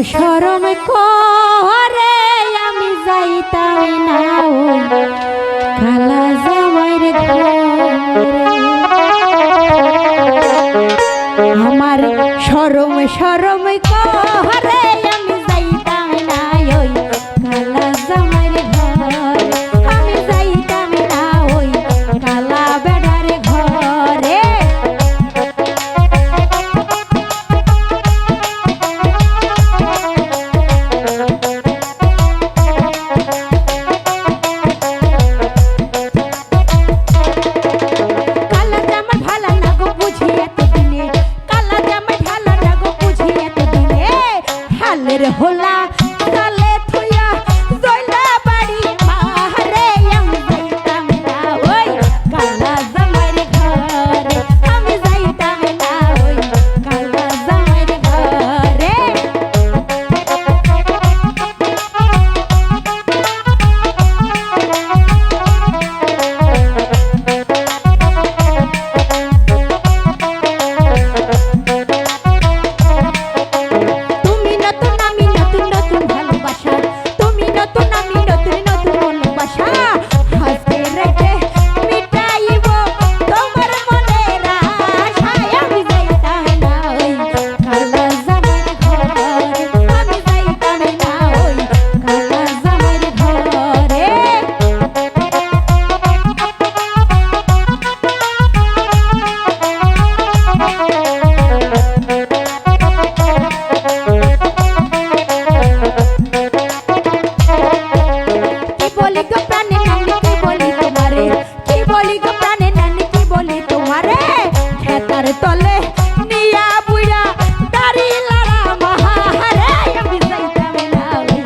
শরম করে আমি যাইতাম না ওই কালা জামাইর ঘরে। আমার শরম শরম করে আমি যাইতাম না ওই কালা জামাইর ঘরে। আমি যাইতাম না ওই কালা বেড়ার ঘরে। होला কালে থুয়া জয়লা বাড়ি মারে আমি যাইতাম না ওই কালা জামাইর ঘরে। আমি যাইতাম না ওই কালা জামাইর ঘরে। তলে নিয়া বুড়া দাড়ি লাড়া মহারে আমি যাইতাম না ওই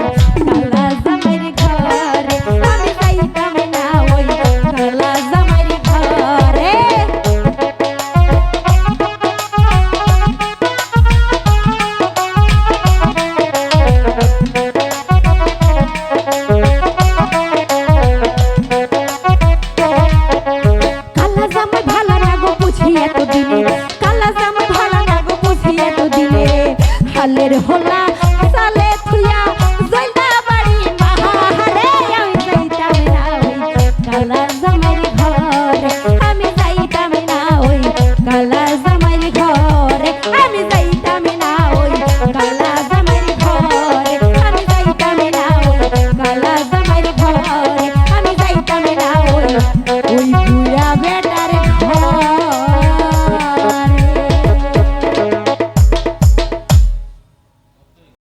কালা জামাইর ঘরে। আমি যাইতাম না ওই কালা জামাইর ঘরে। কালা জামাই ভালো লাগো বুঝি এতদিনে, কালা জামাই ভালো লাগো বুঝি এতদিনে। হালের হোলা